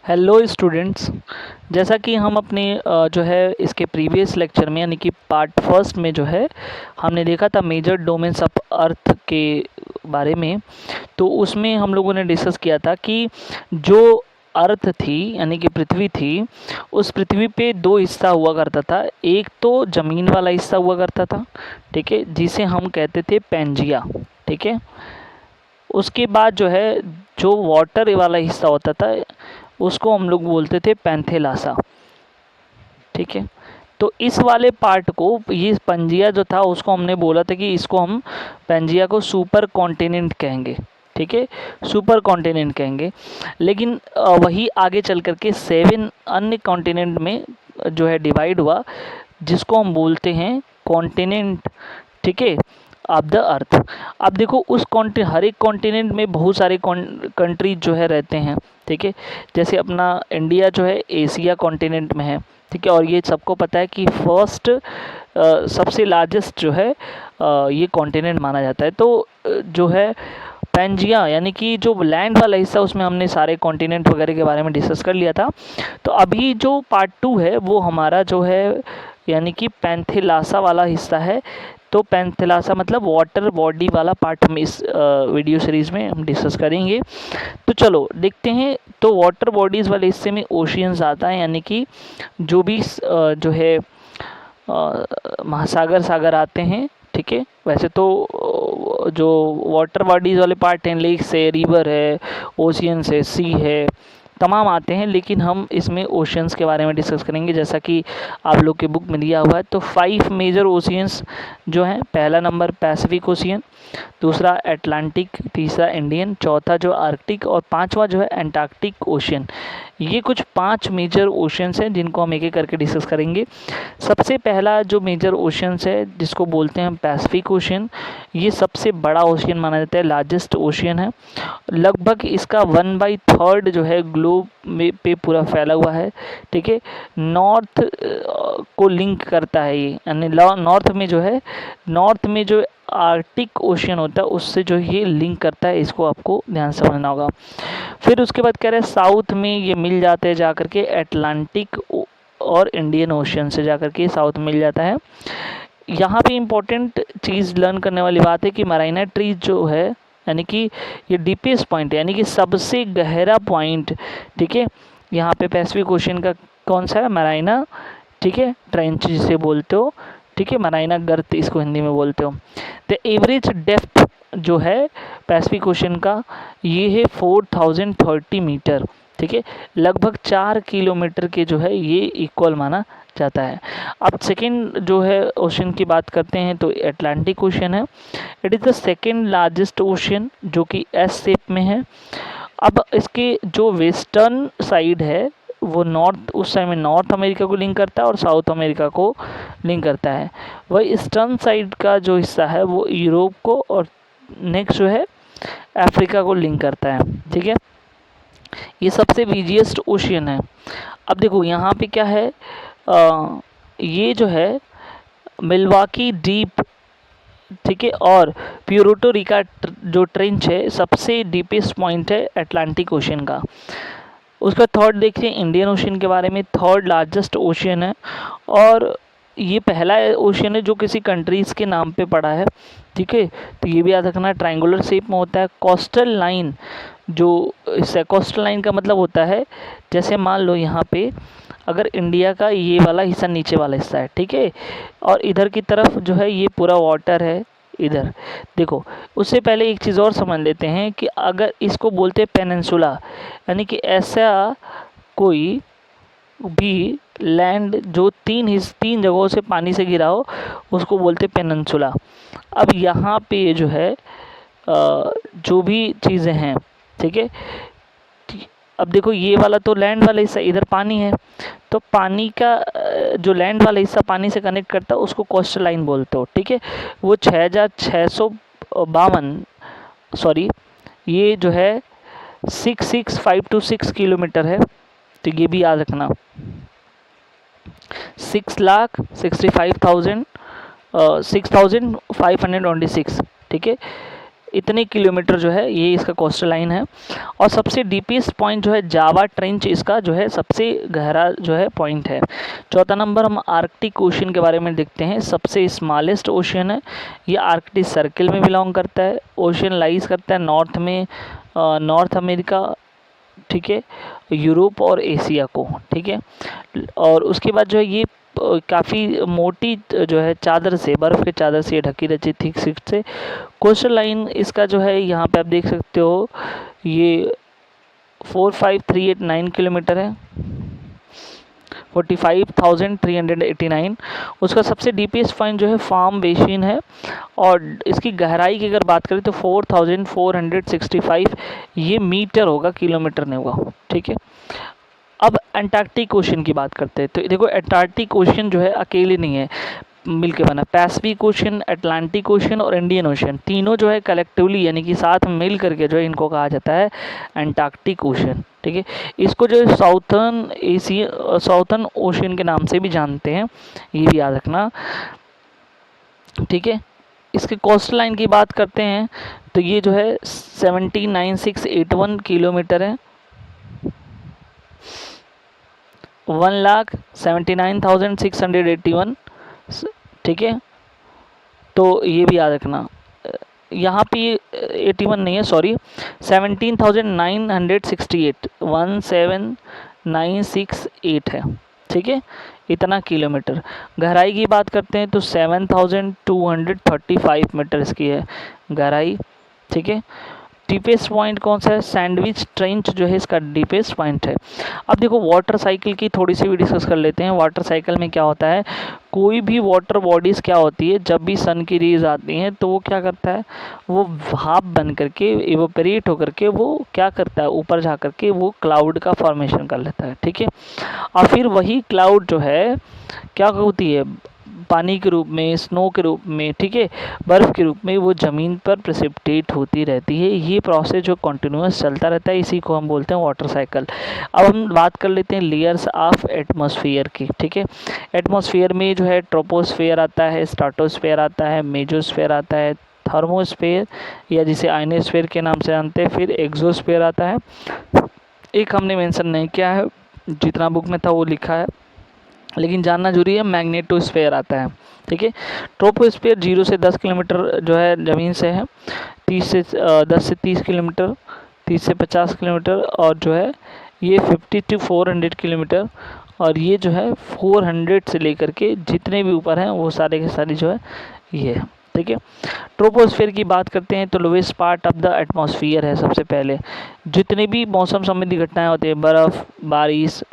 Hello students. जैसा कि हम अपने जो है इसके प्रीवियस लेक्चर में यानी कि पार्ट फर्स्ट में जो है हमने देखा था मेजर डोमेन्स ऑफ अर्थ के बारे में। तो उसमें हम लोगों ने डिस्कस किया था कि जो अर्थ थी यानी कि पृथ्वी थी, उस पृथ्वी पे दो हिस्सा हुआ करता था। एक तो ज़मीन वाला हिस्सा हुआ करता था, ठीक है, जिसे हम कहते थे पैंजिया, ठीक है। उसके बाद जो है जो वाटर वाला हिस्सा होता था उसको हम लोग बोलते थे पैंथेलासा, ठीक है। तो इस वाले पार्ट को, ये पंजिया जो था उसको हमने बोला था कि इसको हम पंजिया को सुपर कॉन्टिनेंट कहेंगे, ठीक है, सुपर कॉन्टिनेंट कहेंगे। लेकिन वही आगे चल कर के 7 अन्य कॉन्टिनेंट में जो है डिवाइड हुआ, जिसको हम बोलते हैं कॉन्टिनेंट, ठीक है, ऑफ द अर्थ। अब देखो उस हर एक कॉन्टिनेंट में बहुत सारे कंट्रीज जो है रहते हैं, ठीक है। जैसे अपना इंडिया जो है एशिया कॉन्टिनेंट में है, ठीक है, और ये सबको पता है कि फर्स्ट सबसे लार्जेस्ट जो है ये कॉन्टिनेंट माना जाता है। तो जो है पैंजिया यानी कि जो लैंड वाला हिस्सा, उसमें हमने सारे कॉन्टिनेंट वगैरह के बारे में डिस्कस कर लिया था। तो अभी जो पार्ट 2 है वो हमारा जो है यानी कि पैंथेलासा वाला हिस्सा है। तो पैंथेलासा मतलब वाटर बॉडी वाला पार्ट हम इस वीडियो सीरीज़ में हम डिस्कस करेंगे। तो चलो देखते हैं। तो वाटर बॉडीज़ वाले हिस्से में ओशियंस आता है, यानी कि जो भी जो है महासागर आते हैं, ठीक है। वैसे तो जो वाटर बॉडीज़ वाले पार्ट हैं, लेक्स है, रिवर है, ओशियंस है, सी है, तमाम आते हैं, लेकिन हम इसमें ओशियंस के बारे में डिस्कस करेंगे जैसा कि आप लोग के बुक में दिया हुआ है। तो 5 मेजर ओशियंस जो हैं, पहला नंबर पैसिफिक ओशियन, दूसरा अटलांटिक, तीसरा इंडियन, चौथा जो आर्कटिक और पांचवा जो है एंटार्क्टिक ओशियन। ये कुछ 5 मेजर ओशियंस हैं जिनको हम एक एक करके डिस्कस करेंगे। सबसे पहला जो मेजर ओशियंस है जिसको बोलते हैं पैसिफिक ओशियन, ये सबसे बड़ा ओशियन माना जाता है, लार्जेस्ट ओशियन है। लगभग इसका 1/3 जो है ग्लोब में पे पूरा फैला हुआ है, ठीक है। नॉर्थ को लिंक करता है ये, यानी नॉर्थ में जो है, नॉर्थ में जो आर्कटिक ओशियन होता है उससे जो ये लिंक करता है, इसको आपको ध्यान से समझना होगा। फिर उसके बाद कह रहे हैं साउथ में ये मिल जाते हैं जाकर के अटलांटिक और इंडियन ओशियन से जाकर के साउथ मिल जाता है। यहाँ पे इम्पोर्टेंट चीज़ लर्न करने वाली बात है कि मराइना ट्रीज जो है, यानी कि ये डीपेस्ट पॉइंट है, यानी कि सबसे गहरा पॉइंट, ठीक है। यहाँ पे पैसिफिक ओशियन का कौन सा है, मराइना, ठीक है, ट्रेंच जिसे बोलते हो, ठीक है, मराइना गर्त इसको हिंदी में बोलते हो। द एवरेज डेप्थ जो है पैसिफिक ओशियन का ये है 4030 मीटर, ठीक है, लगभग 4 किलोमीटर के जो है ये इक्वल माना जाता है। अब सेकेंड जो है ओशियन की बात करते हैं तो अटलांटिक ओशियन है। It is the second largest ocean जो कि एस शेप में है। अब इसके जो वेस्टर्न साइड है वो नॉर्थ, उस टाइम में नॉर्थ अमेरिका को लिंक करता है और साउथ अमेरिका को लिंक करता है। वही ईस्टर्न साइड का जो हिस्सा है वो यूरोप को और नेक्स्ट जो है अफ्रीका को लिंक करता है, ठीक है। ये सबसे बिजिएस्ट ओशियन है। अब देखो यहाँ पे क्या है, ये जो है मिल्वाकी डीप, ठीक है, और प्यूर्टो रिका जो ट्रेंच है सबसे डीपेस्ट पॉइंट है अटलांटिक ओशियन का। उसका थर्ड देखिए इंडियन ओशियन के बारे में, थर्ड लार्जेस्ट ओशियन है और ये पहला ओशियन है जो किसी कंट्रीज़ के नाम पे पड़ा है, ठीक है। तो ये भी याद रखना, ट्रायंगुलर शेप में होता है। कोस्टल लाइन जो इससे, कोस्टल लाइन का मतलब होता है जैसे मान लो यहाँ पे अगर इंडिया का ये वाला हिस्सा नीचे वाला हिस्सा है, ठीक है, और इधर की तरफ जो है ये पूरा वाटर है इधर। देखो उससे पहले एक चीज़ और समझ लेते हैं कि अगर इसको बोलते हैं पेनिनसुला, यानी कि ऐसा कोई भी लैंड जो तीन जगहों से पानी से घिरा हो उसको बोलते हैं पेनिनसुला। अब यहाँ पे जो है जो भी चीज़ें हैं, ठीक है, अब देखो ये वाला तो लैंड वाला हिस्सा, इधर पानी है, तो पानी का जो लैंड वाला हिस्सा पानी से कनेक्ट करता है उसको कोस्टल लाइन बोलते हो, ठीक है। वो 6652, सॉरी, ये जो है 66526 किलोमीटर है। तो ये भी याद रखना, 6,65,000 6526, ठीक है। इतने किलोमीटर जो है ये इसका कोस्टल लाइन है। और सबसे डीपेस्ट पॉइंट जो है जावा ट्रेंच, इसका जो है सबसे गहरा जो है पॉइंट है। चौथा नंबर हम आर्कटिक ओशन के बारे में देखते हैं। सबसे स्मॉलेस्ट ओशन है, ये आर्कटिक सर्किल में बिलोंग करता है। ओशन लाइज करता है नॉर्थ में, नॉर्थ अमेरिका, ठीक है, यूरोप और एशिया को, ठीक है। और उसके बाद जो है ये काफ़ी मोटी जो है चादर से, बर्फ़ के चादर से ये ढकी रहती है, थिक शीट से। कोस्टल लाइन इसका जो है यहाँ पे आप देख सकते हो, ये 45389 किलोमीटर है, 45,389। उसका सबसे डीपेस्ट पॉइंट जो है फार्म बेसिन है, और इसकी गहराई की अगर बात करें तो 4465 ये मीटर होगा, किलोमीटर नहीं होगा, ठीक है। अब अंटार्कटिक ओशन की बात करते हैं। तो देखो अंटार्कटिक ओशन जो है अकेले नहीं है, मिलके बना। पैसिफिक ओशन, अटलांटिक ओशन और इंडियन ओशन, तीनों जो है कलेक्टिवली यानी कि साथ मिल करके जो है इनको कहा जाता है अंटार्कटिक ओशन, ठीक है। इसको जो है साउथर्न ओशन के नाम से भी जानते हैं, ये भी याद रखना, ठीक है। इसके कोस्टल लाइन की बात करते हैं तो ये जो है 179681 किलोमीटर है, 1,79,681, ठीक है। तो ये भी याद रखना, यहाँ पे 81 नहीं है, सॉरी, 17,968, 17968 है, ठीक है, इतना किलोमीटर। गहराई की बात करते हैं तो 7,235 मीटर इसकी है गहराई, ठीक है। डीपेस्ट पॉइंट कौन सा है? सैंडविच ट्रेंच जो है इसका डीपेस्ट पॉइंट है। अब देखो वाटर साइकिल की थोड़ी सी भी डिस्कस कर लेते हैं। वाटर साइकिल में क्या होता है, कोई भी वाटर बॉडीज़ क्या होती है, जब भी सन की रेज आती हैं तो वो क्या करता है, वो भाप बन करके इवोपरेट होकर के वो क्या करता है, ऊपर जा करके वो क्लाउड का फॉर्मेशन कर लेता है, ठीक है। और फिर वही क्लाउड जो है क्या होती है, पानी के रूप में, स्नो के रूप में, ठीक है, बर्फ़ के रूप में वो ज़मीन पर प्रेसिपिटेट होती रहती है। ये प्रोसेस जो कंटिन्यूस चलता रहता है, इसी को हम बोलते हैं वाटर साइकिल। अब हम बात कर लेते हैं लेयर्स ऑफ एटमॉस्फेयर की, ठीक है। एटमॉस्फेयर में जो है ट्रोपोस्फेयर आता है, स्ट्रेटोस्फेयर आता है, मेसोस्फेयर आता है, थर्मोस्फेयर या जिसे आयनोस्फेयर के नाम से जानते हैं, फिर एक्सोस्फेयर आता है। एक हमने मेंशन नहीं किया है, जितना बुक में था वो लिखा है, लेकिन जानना जरूरी है, मैग्नेटोस्फेयर आता है, ठीक है। ट्रोपोस्फेयर 0 से 10 किलोमीटर जो है ज़मीन से है, 10 से 30 किलोमीटर, 30 से 50 किलोमीटर, और जो है ये 50 to 400 किलोमीटर, और ये जो है 400 से लेकर के जितने भी ऊपर हैं वो सारे के सारे जो है ये है, ठीक है। ट्रोपोस्फेयर की बात करते हैं तो lowest part of the atmosphere है। सबसे पहले जितने भी मौसम संबंधी घटनाएं होती है, बर्फ़, बारिश,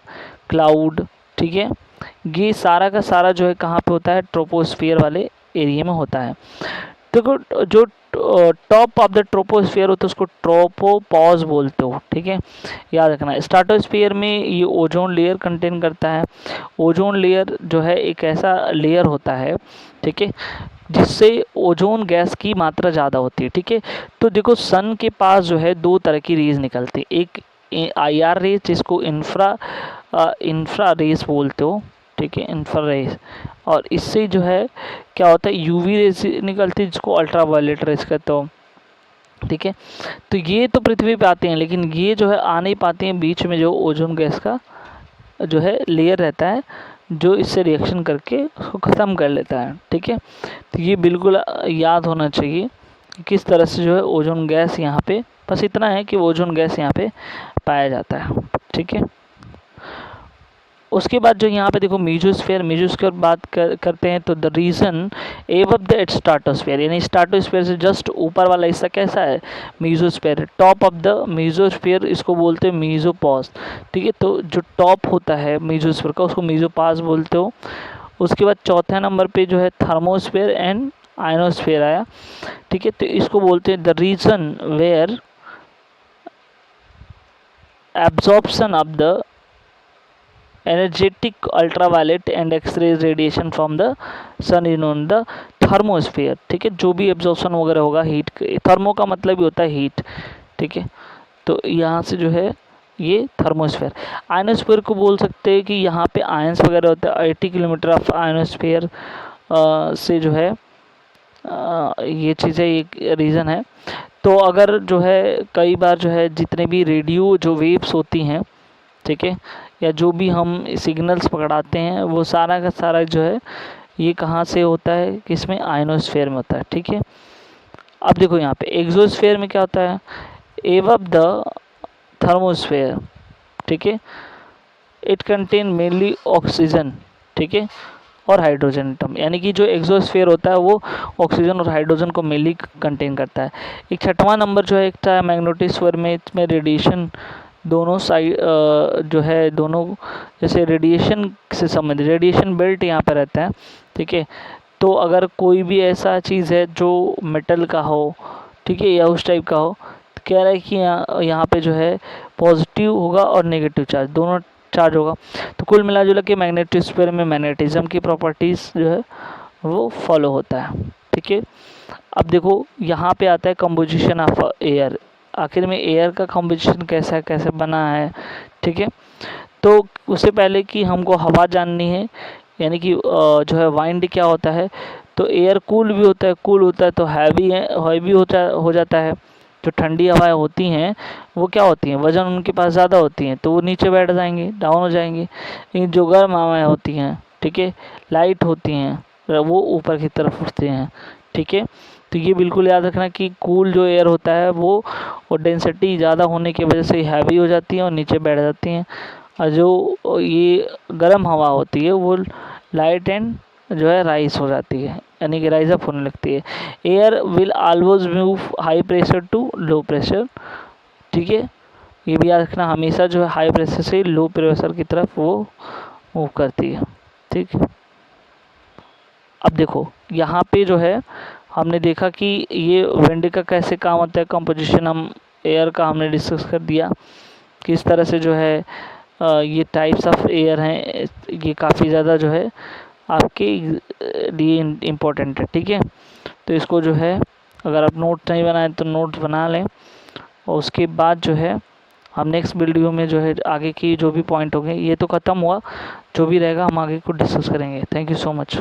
क्लाउड, ठीक है, ये सारा का सारा जो है कहाँ पे होता है, ट्रोपोस्फियर वाले एरिया में होता है। देखो जो टॉप ऑफ द ट्रोपोस्फियर होता है उसको ट्रोपोपॉज बोलते हो, ठीक है, याद रखना। स्ट्रेटोस्फियर में ये ओजोन लेयर कंटेन करता है। ओजोन लेयर जो है एक ऐसा लेयर होता है, ठीक है, जिससे ओजोन गैस की मात्रा ज़्यादा होती है, ठीक है। तो देखो सन के पास जो है दो तरह की रेज निकलती है, एक IR रेज जिसको इंफ्रा रेज बोलते हो, ठीक है, इंफ्रा रेज, और इससे जो है क्या होता है UV रेज निकलती है जिसको अल्ट्रा वायलेट रेज कहते हो, ठीक है। तो ये तो पृथ्वी पे आते हैं, लेकिन ये जो है आ नहीं पाते हैं, बीच में जो ओजोन गैस का जो है लेयर रहता है जो इससे रिएक्शन करके उसको ख़त्म कर लेता है, ठीक है। तो ये बिल्कुल याद होना चाहिए कि किस तरह से जो है ओजोन गैस यहाँ पे, बस इतना है कि ओजोन गैस यहाँ पे पाया जाता है, ठीक है। उसके बाद जो यहाँ पे देखो मेसोस्फेयर बात करते हैं तो the region above the stratosphere, यानी स्ट्रेटोस्फेयर से जस्ट ऊपर वाला हिस्सा कैसा है, mesosphere. Top of the mesosphere इसको बोलते हैं मेसोपॉज, ठीक है। तो जो टॉप होता है मेसोस्फेयर का उसको मेसोपॉज बोलते हो। उसके बाद चौथे नंबर पे जो है थर्मोस्फेयर एंड आयनोस्फेयर आया, ठीक है। तो इसको बोलते हैं the region where absorption of the energetic ultraviolet and x-rays radiation from the sun is known the thermosphere, ठीक है। जो भी एब्जॉर्प्शन वगैरह होगा हीट, थर्मो का मतलब ही होता है हीट, ठीक है। तो यहाँ से जो है ये थर्मोस्फेयर। आयनोस्फेयर को बोल सकते हैं कि यहाँ पे आयंस वगैरह होता है। 80 किलोमीटर ऑफ आयनोस्फेयर से जो है ये चीज़ें एक रीज़न है। तो अगर जो है कई बार जो है जितने भी रेडियो जो वेव्स होती हैं, ठीक है, या जो भी हम सिग्नल्स पकड़ाते हैं वो सारा का सारा जो है ये कहाँ से होता है, किसमें, आयनोस्फेयर में होता है, ठीक है। अब देखो यहाँ पे एक्सोस्फेयर में क्या होता है, एबव द थर्मोस्फेयर, ठीक है, इट कंटेन मेनली ऑक्सीजन, ठीक है, और हाइड्रोजन एटम, यानी कि जो एक्सोस्फेयर होता है वो ऑक्सीजन और हाइड्रोजन को मेनली कंटेन करता है। एक छठवां नंबर जो है एक था मैग्नेटोस्फीयर में, इसमें रेडिएशन दोनों साइड जो है दोनों जैसे रेडिएशन से संबंधित रेडिएशन बेल्ट यहाँ पर रहता है, ठीक है। तो अगर कोई भी ऐसा चीज़ है जो मेटल का हो, ठीक है, या उस टाइप का हो, तो कह रहा है कि यहाँ पे जो है पॉजिटिव होगा और नेगेटिव चार्ज दोनों चार्ज होगा। तो कुल मिला जुला के मैग्नेटोस्फीयर में मैग्नेटिज्म की प्रॉपर्टीज़ जो है वो फॉलो होता है, ठीक है। अब देखो यहाँ पे आता है कंपोजिशन ऑफ एयर, आखिर में एयर का कंपोजिशन कैसा कैसे बना है, ठीक है। तो उससे पहले कि हमको हवा जाननी है, यानी कि जो है वाइंड क्या होता है, तो एयर कूल भी होता है, कूल होता है तो हैवी हो जाता है। जो ठंडी हवाएं होती हैं वो क्या होती हैं, वज़न उनके पास ज़्यादा होती हैं तो वो नीचे बैठ जाएंगे, डाउन हो जाएंगे। लेकिन जो गर्म हवाएं होती हैं, ठीक है, लाइट होती हैं, वो ऊपर की तरफ उठती हैं, ठीक है। तो ये बिल्कुल याद रखना कि कूल जो एयर होता है वो डेंसिटी ज़्यादा होने की वजह से हैवी हो जाती है और नीचे बैठ जाती हैं, और जो ये गर्म हवा होती है वो लाइट एंड जो है राइज हो जाती है, यानी कि राइज अप होने लगती है। Air will always move high pressure to low pressure, ठीक है, ये भी याद रखना, हमेशा जो है हाई प्रेशर से लो प्रेशर की तरफ वो मूव करती है, ठीक है। अब देखो यहाँ पे जो है हमने देखा कि ये विंड का कैसे काम होता है, कंपोजिशन हम एयर का हमने डिस्कस कर दिया, किस तरह से जो है ये टाइप्स ऑफ एयर हैं, ये काफ़ी ज़्यादा जो है आपके लिए इम्पोर्टेंट है, ठीक है। तो इसको जो है अगर आप नोट नहीं बनाए तो नोट बना लें, और उसके बाद जो है हम नेक्स्ट वीडियो में जो है आगे की जो भी पॉइंट होंगे, ये तो ख़त्म हुआ, जो भी रहेगा हम आगे को डिस्कस करेंगे। Thank you so much.